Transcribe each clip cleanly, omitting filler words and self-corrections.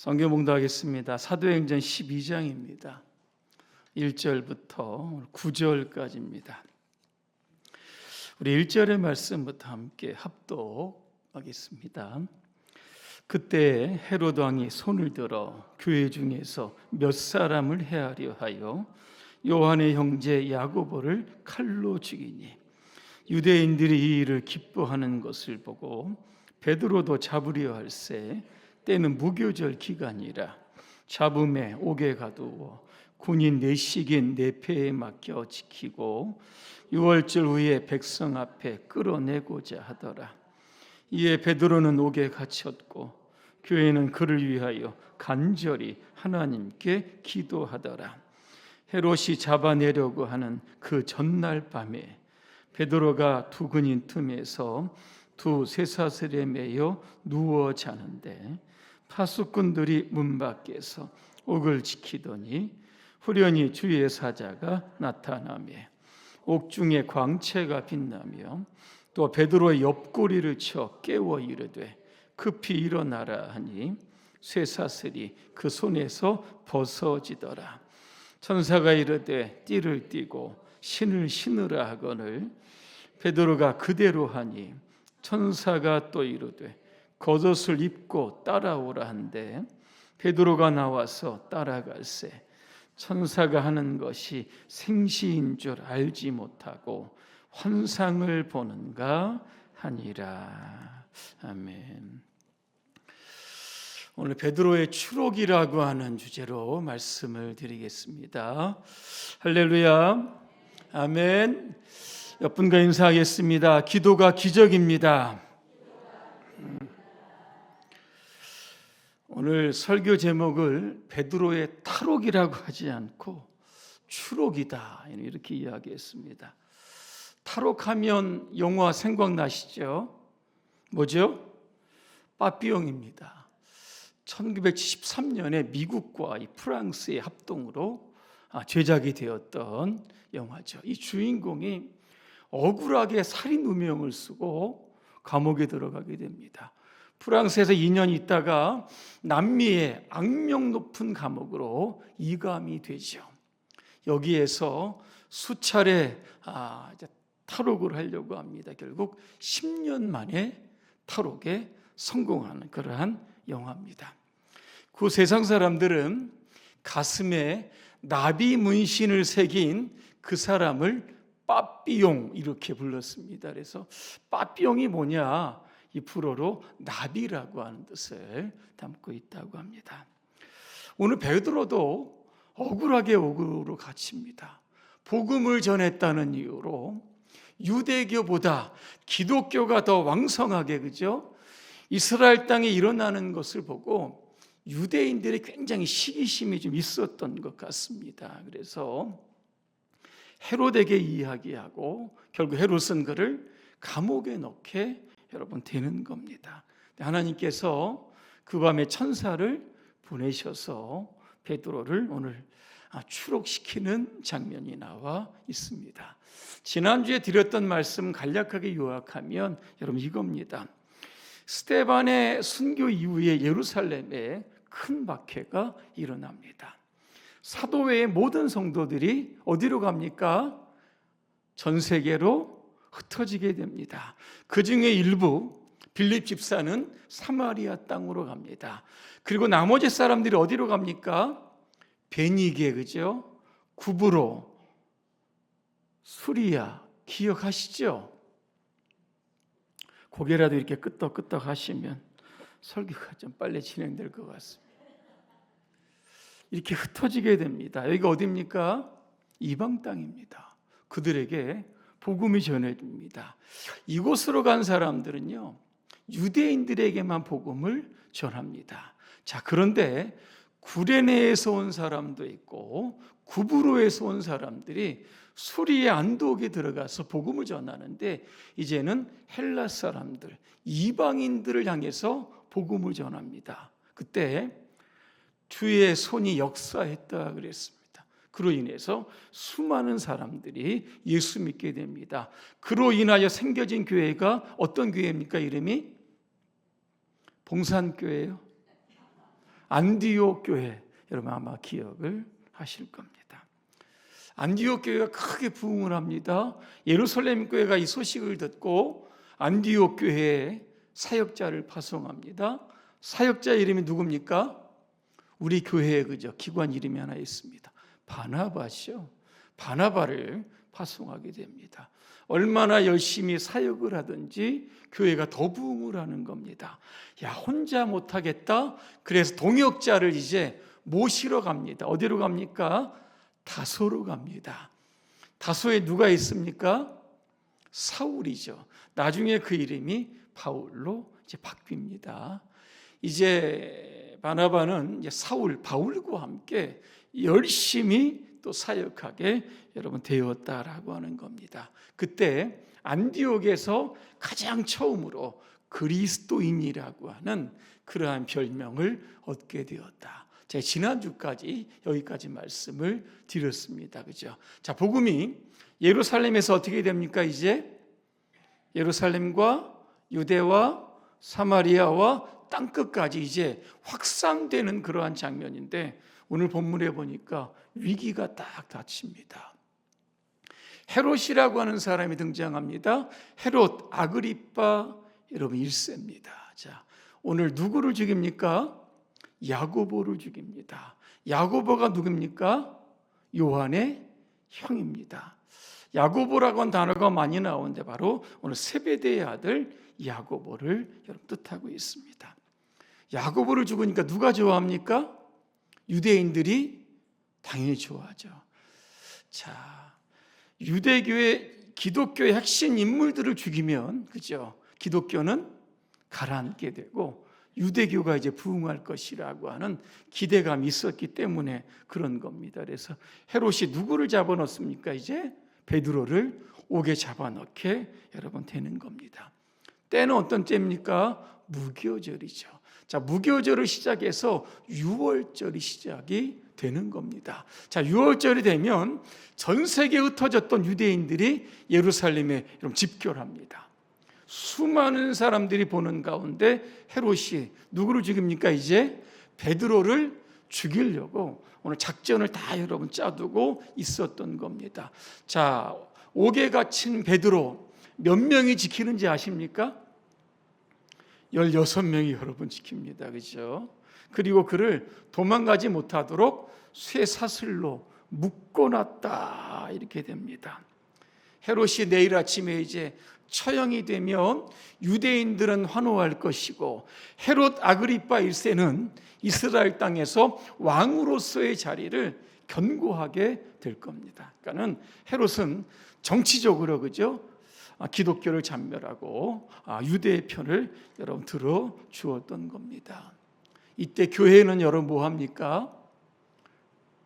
성경 봉독하겠습니다. 사도행전 12장입니다. 1절부터 9절까지입니다. 우리 1절의 말씀부터 함께 합독하겠습니다. 그때 헤롯 왕이 손을 들어 교회 중에서 몇 사람을 해하려 하여 요한의 형제 야고보를 칼로 죽이니 유대인들이 이 일을 기뻐하는 것을 보고 베드로도 잡으려 할새 때는 무교절 기간이라 잡음에 옥에 가두어 군인 내식인 내패에 맡겨 지키고 6월절 후에 백성 앞에 끌어내고자 하더라. 이에 베드로는 옥에 갇혔고 교회는 그를 위하여 간절히 하나님께 기도하더라. 헤롯이 잡아내려고 하는 그 전날 밤에 베드로가 두 군인 틈에서 두 쇠사슬에 매여 누워 자는데 파수꾼들이 문 밖에서 옥을 지키더니 후련히 주의 사자가 나타나매 옥중에 광채가 빛나며 또 베드로의 옆구리를 쳐 깨워 이르되 급히 일어나라 하니 쇠사슬이 그 손에서 벗어지더라. 천사가 이르되 띠를 띠고 신을 신으라 하거늘 베드로가 그대로 하니 천사가 또 이르되 겉옷을 입고 따라오라 한데 베드로가 나와서 따라갈새 천사가 하는 것이 생시인 줄 알지 못하고 환상을 보는가 하니라. 아멘. 오늘 베드로의 추록이라고 하는 주제로 말씀을 드리겠습니다. 할렐루야. 아멘. 옆분과 인사하겠습니다. 기도가 기적입니다. 오늘 설교 제목을 베드로의 탈옥이라고 하지 않고 추록이다 이렇게 이야기했습니다. 탈옥하면 영화 생각나시죠? 뭐죠? 빠삐용입니다. 1973년에 미국과 프랑스의 합동으로 제작이 되었던 영화죠. 이 주인공이 억울하게 살인 누명을 쓰고 감옥에 들어가게 됩니다. 프랑스에서 2년 있다가 남미의 악명 높은 감옥으로 이감이 되죠. 여기에서 수차례 탈옥을 하려고 합니다. 결국 10년 만에 탈옥에 성공하는 그러한 영화입니다. 그 세상 사람들은 가슴에 나비 문신을 새긴 그 사람을 빠삐용 이렇게 불렀습니다. 그래서 빠삐용이 뭐냐? 이 불어로 나비라고 하는 뜻을 담고 있다고 합니다. 오늘 베드로도 억울하게 옥으로 갇힙니다. 복음을 전했다는 이유로 유대교보다 기독교가 더 왕성하게 그죠? 이스라엘 땅에 일어나는 것을 보고 유대인들이 굉장히 시기심이 좀 있었던 것 같습니다. 그래서 헤롯에게 이야기하고 결국 헤롯은 그를 감옥에 넣게 여러분 되는 겁니다. 하나님께서 그 밤에 천사를 보내셔서 베드로를 오늘 추록시키는 장면이 나와 있습니다. 지난주에 드렸던 말씀 간략하게 요약하면 여러분 이겁니다. 스데반의 순교 이후에 예루살렘에 큰 박해가 일어납니다. 사도회의 모든 성도들이 어디로 갑니까? 전 세계로 흩어지게 됩니다. 그 중에 일부 빌립 집사는 사마리아 땅으로 갑니다. 그리고 나머지 사람들이 어디로 갑니까? 베니게 그죠? 구브로, 수리아 기억하시죠? 고개라도 이렇게 끄덕끄덕 하시면 설교가 좀 빨리 진행될 것 같습니다. 이렇게 흩어지게 됩니다. 여기가 어디입니까? 이방 땅입니다. 그들에게 복음이 전해집니다. 이곳으로 간 사람들은요, 유대인들에게만 복음을 전합니다. 자, 그런데 구레네에서 온 사람도 있고 구브로에서 온 사람들이 수리의 안독에 들어가서 복음을 전하는데 이제는 헬라 사람들, 이방인들을 향해서 복음을 전합니다. 그때 주의 손이 역사했다 그랬습니다. 그로 인해서 수많은 사람들이 예수 믿게 됩니다. 그로 인하여 생겨진 교회가 어떤 교회입니까? 이름이 봉산교회예요. 안디옥 교회, 여러분 아마 기억을 하실 겁니다. 안디옥 교회가 크게 부흥을 합니다. 예루살렘 교회가 이 소식을 듣고 안디옥 교회에 사역자를 파송합니다. 사역자 이름이 누굽니까? 우리 교회에 그저 기관 이름이 하나 있습니다. 바나바시요. 바나바를 파송하게 됩니다. 얼마나 열심히 사역을 하든지 교회가 더 부흥을 하는 겁니다. 야, 혼자 못하겠다. 그래서 동역자를 이제 모시러 갑니다. 어디로 갑니까? 다소로 갑니다. 다소에 누가 있습니까? 사울이죠. 나중에 그 이름이 바울로 이제 바뀝니다. 이제 바나바는 이제 사울, 바울과 함께 열심히 또 사역하게 여러분 되었다라고 하는 겁니다. 그때 안디옥에서 가장 처음으로 그리스도인이라고 하는 그러한 별명을 얻게 되었다. 제가 지난주까지 여기까지 말씀을 드렸습니다. 그죠? 자, 복음이 예루살렘에서 어떻게 됩니까? 이제 예루살렘과 유대와 사마리아와 땅끝까지 이제 확산되는 그러한 장면인데 오늘 본문에 보니까 위기가 딱 닥칩니다. 헤롯이라고 하는 사람이 등장합니다. 헤롯 아그리파 여러분 1세입니다. 자, 오늘 누구를 죽입니까? 야고보를 죽입니다. 야고보가 누굽니까? 요한의 형입니다. 야고보라고 하는 단어가 많이 나오는데 바로 오늘 세베대의 아들 야고보를 여러분 뜻하고 있습니다. 야고보를 죽으니까 누가 좋아합니까? 유대인들이 당연히 좋아하죠. 자, 유대교의 기독교의 핵심 인물들을 죽이면 그죠? 기독교는 가라앉게 되고 유대교가 이제 부흥할 것이라고 하는 기대감이 있었기 때문에 그런 겁니다. 그래서 헤롯이 누구를 잡아넣습니까? 이제 베드로를 옥에 잡아넣게 여러분 되는 겁니다. 때는 어떤 때입니까? 무교절이죠. 자, 무교절을 시작해서 유월절이 시작이 되는 겁니다. 자, 유월절이 되면 전 세계에 흩어졌던 유대인들이 예루살렘에 집결합니다. 수많은 사람들이 보는 가운데 헤롯이 누구를 죽입니까? 이제 베드로를 죽이려고 오늘 작전을 다 여러분 짜두고 있었던 겁니다. 자, 옥에 갇힌 베드로 몇 명이 지키는지 아십니까? 16명이 여러분 지킵니다. 그죠? 그리고 그를 도망가지 못하도록 쇠사슬로 묶어놨다 이렇게 됩니다. 헤롯이 내일 아침에 이제 처형이 되면 유대인들은 환호할 것이고 헤롯 아그리파 1세는 이스라엘 땅에서 왕으로서의 자리를 견고하게 될 겁니다. 그러니까는 헤롯은 정치적으로 그죠? 기독교를 잔멸하고 유대의 편을 여러분 들어 주었던 겁니다. 이때 교회는 여러분 뭐 합니까?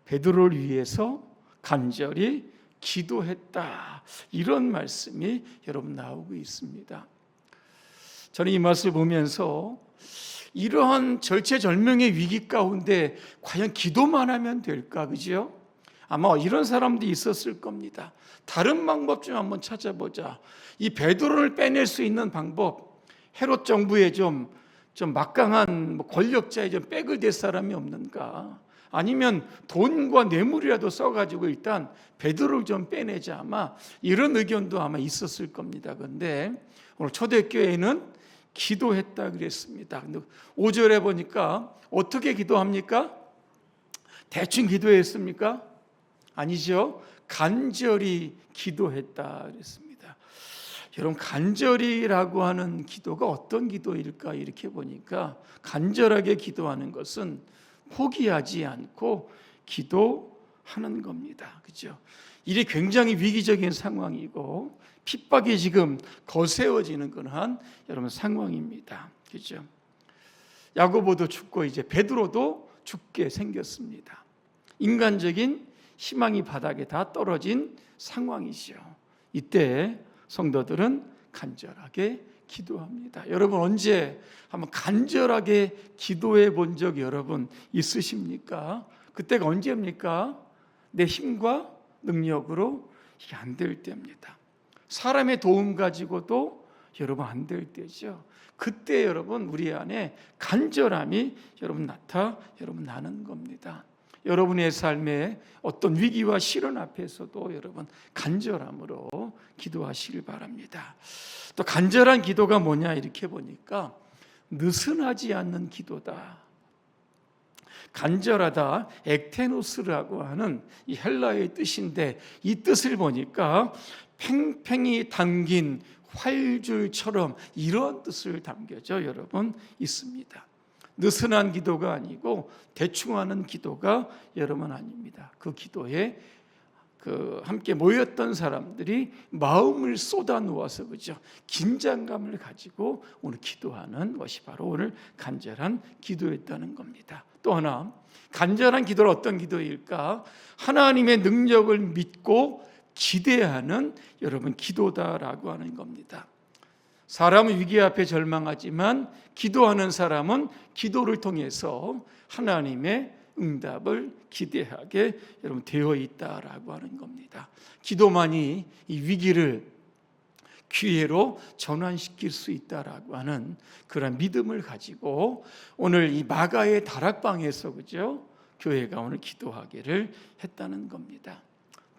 베드로를 위해서 간절히 기도했다. 이런 말씀이 여러분 나오고 있습니다. 저는 이 말씀을 보면서 이러한 절체절명의 위기 가운데 과연 기도만 하면 될까? 그죠? 아마 이런 사람들이 있었을 겁니다. 다른 방법 좀 한번 찾아보자. 이 베드로를 빼낼 수 있는 방법, 헤롯 정부에 좀 막강한 권력자에 좀 백을 댈 사람이 없는가? 아니면 돈과 뇌물이라도 써가지고 일단 베드로를 좀 빼내자. 아마 이런 의견도 아마 있었을 겁니다. 그런데 오늘 초대교회는 기도했다 그랬습니다. 근데 5절에 보니까 어떻게 기도합니까? 대충 기도했습니까? 아니죠. 간절히 기도했다 그랬습니다. 여러분, 간절히라고 하는 기도가 어떤 기도일까? 이렇게 보니까 간절하게 기도하는 것은 포기하지 않고 기도하는 겁니다. 그죠? 일이 굉장히 위기적인 상황이고 핍박이 지금 거세어지는 그러한 여러분 상황입니다. 그죠? 야고보도 죽고 이제 베드로도 죽게 생겼습니다. 인간적인 희망이 바닥에 다 떨어진 상황이죠. 이때 성도들은 간절하게 기도합니다. 여러분 언제 한번 간절하게 기도해 본 적 여러분 있으십니까? 그때가 언제입니까? 내 힘과 능력으로 이게 안 될 때입니다. 사람의 도움 가지고도 여러분 안 될 때죠. 그때 여러분 우리 안에 간절함이 여러분 나는 겁니다. 여러분의 삶에 어떤 위기와 시련 앞에서도 여러분 간절함으로 기도하시길 바랍니다. 또 간절한 기도가 뭐냐 이렇게 보니까 느슨하지 않는 기도다. 간절하다, ektenos라고 하는 이 헬라어의 뜻인데 이 뜻을 보니까 팽팽히 담긴 활줄처럼 이런 뜻을 담겨져 여러분 있습니다. 느슨한 기도가 아니고 대충 하는 기도가 여러분 아닙니다. 그 기도에 함께 모였던 사람들이 마음을 쏟아 놓아서 그죠? 긴장감을 가지고 오늘 기도하는 것이 바로 오늘 간절한 기도였다는 겁니다. 또 하나 간절한 기도는 어떤 기도일까? 하나님의 능력을 믿고 기대하는 여러분 기도다라고 하는 겁니다. 사람은 위기 앞에 절망하지만 기도하는 사람은 기도를 통해서 하나님의 응답을 기대하게 여러분 되어 있다라고 하는 겁니다. 기도만이 이 위기를 기회로 전환시킬 수 있다라고 하는 그런 믿음을 가지고 오늘 이 마가의 다락방에서 그죠? 교회가 오늘 기도하기를 했다는 겁니다.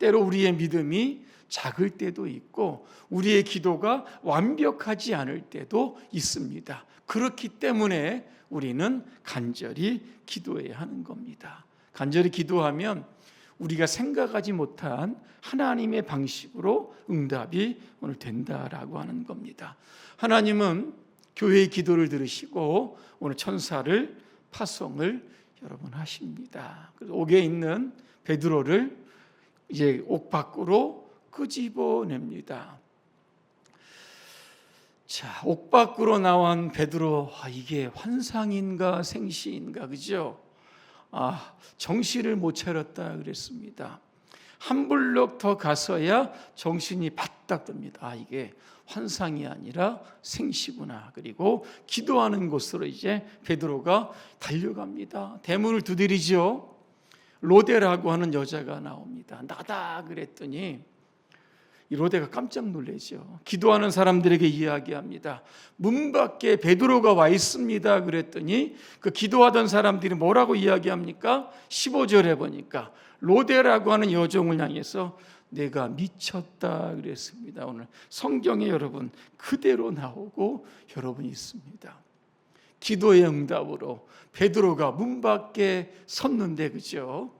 때로 우리의 믿음이 작을 때도 있고 우리의 기도가 완벽하지 않을 때도 있습니다. 그렇기 때문에 우리는 간절히 기도해야 하는 겁니다. 간절히 기도하면 우리가 생각하지 못한 하나님의 방식으로 응답이 오늘 된다라고 하는 겁니다. 하나님은 교회의 기도를 들으시고 오늘 천사를 파송을 여러분 하십니다. 그래서 옥에 있는 베드로를 이제 옥 밖으로 끄집어냅니다. 자, 옥 밖으로 나온 베드로, 이게 환상인가 생시인가, 그죠? 정신을 못 차렸다 그랬습니다. 한 블록 더 가서야 정신이 바짝 듭니다. 이게 환상이 아니라 생시구나. 그리고 기도하는 곳으로 이제 베드로가 달려갑니다. 대문을 두드리죠. 로데라고 하는 여자가 나옵니다. 나다 그랬더니 이 로데가 깜짝 놀라죠. 기도하는 사람들에게 이야기합니다. 문 밖에 베드로가 와 있습니다 그랬더니 그 기도하던 사람들이 뭐라고 이야기합니까? 15절에 보니까 로데라고 하는 여종을 향해서 내가 미쳤다 그랬습니다. 오늘 성경에 여러분 그대로 나오고 여러분 있습니다. 기도의 응답으로 베드로가 문 밖에 섰는데 그죠?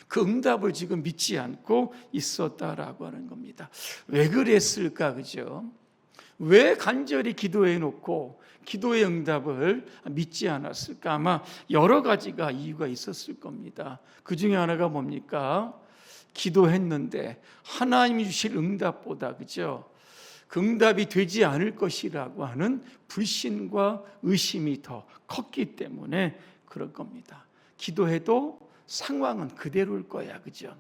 그 응답을 지금 믿지 않고 있었다라고 하는 겁니다. 왜 그랬을까 그죠? 왜 간절히 기도해 놓고 기도의 응답을 믿지 않았을까? 아마 여러 가지가 이유가 있었을 겁니다. 그 중에 하나가 뭡니까? 기도했는데 하나님이 주실 응답보다 그죠? 그 응답이 되지 않을 것이라고 하는 불신과 의심이 더 컸기 때문에 그럴 겁니다. 기도해도 상황은 그대로일 거야, 그죠?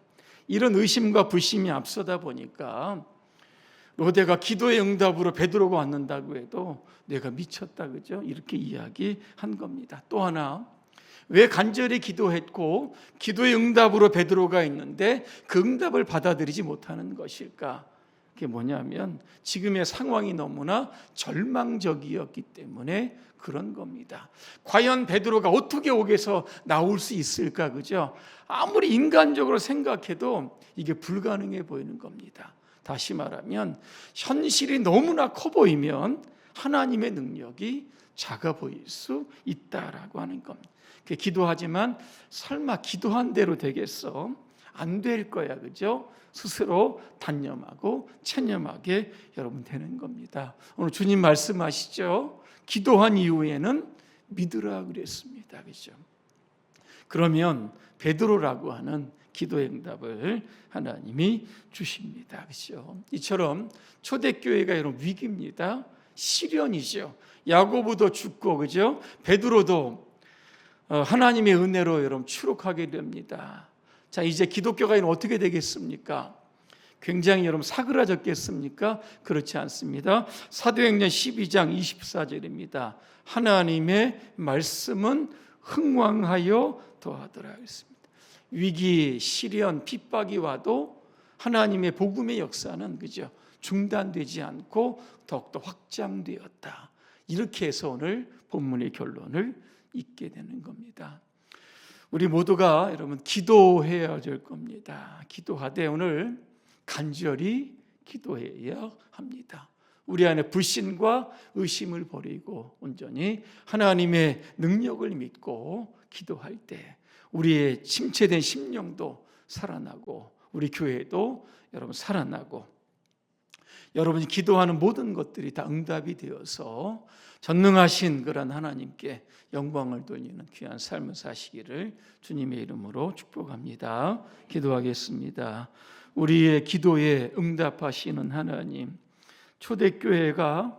이런 의심과 불심이 앞서다 보니까 로데가 기도의 응답으로 베드로가 왔는다고 해도 내가 미쳤다, 그죠? 이렇게 이야기한 겁니다. 또 하나, 왜 간절히 기도했고 기도의 응답으로 베드로가 있는데 그 응답을 받아들이지 못하는 것일까? 그게 뭐냐면 지금의 상황이 너무나 절망적이었기 때문에 그런 겁니다. 과연 베드로가 어떻게 옥에서 나올 수 있을까, 그죠? 아무리 인간적으로 생각해도 이게 불가능해 보이는 겁니다. 다시 말하면 현실이 너무나 커 보이면 하나님의 능력이 작아 보일 수 있다라고 하는 겁니다. 기도하지만 설마 기도한 대로 되겠어? 안 될 거야, 그죠? 스스로 단념하고 체념하게 여러분 되는 겁니다. 오늘 주님 말씀하시죠. 기도한 이후에는 믿으라 그랬습니다. 그죠? 그러면 베드로라고 하는 기도의 응답을 하나님이 주십니다. 그죠? 이처럼 초대교회가 여러분 위기입니다. 시련이죠. 야고보도 죽고 그죠? 베드로도 하나님의 은혜로 여러분 추록하게 됩니다. 자, 이제 기독교가 어떻게 되겠습니까? 굉장히 여러분 사그라졌겠습니까? 그렇지 않습니다. 사도행전 12장 24절입니다. 하나님의 말씀은 흥왕하여 더하더라 했습니다. 위기, 시련, 핍박이 와도 하나님의 복음의 역사는 그죠? 중단되지 않고 더욱더 확장되었다. 이렇게 해서 오늘 본문의 결론을 잊게 되는 겁니다. 우리 모두가 여러분 기도해야 될 겁니다. 기도하되 오늘 간절히 기도해야 합니다. 우리 안에 불신과 의심을 버리고 온전히 하나님의 능력을 믿고 기도할 때 우리의 침체된 심령도 살아나고 우리 교회도 여러분 살아나고 여러분이 기도하는 모든 것들이 다 응답이 되어서 전능하신 그런 하나님께 영광을 돌리는 귀한 삶을 사시기를 주님의 이름으로 축복합니다. 기도하겠습니다. 우리의 기도에 응답하시는 하나님, 초대교회가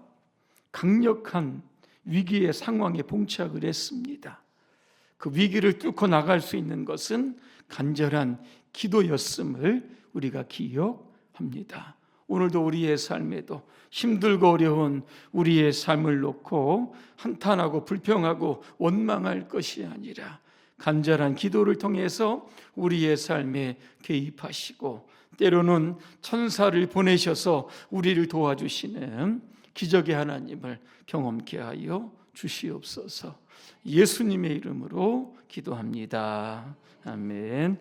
강력한 위기의 상황에 봉착을 했습니다. 그 위기를 뚫고 나갈 수 있는 것은 간절한 기도였음을 우리가 기억합니다. 오늘도 우리의 삶에도 힘들고 어려운 우리의 삶을 놓고 한탄하고 불평하고 원망할 것이 아니라 간절한 기도를 통해서 우리의 삶에 개입하시고 때로는 천사를 보내셔서 우리를 도와주시는 기적의 하나님을 경험케 하여 주시옵소서. 예수님의 이름으로 기도합니다. 아멘.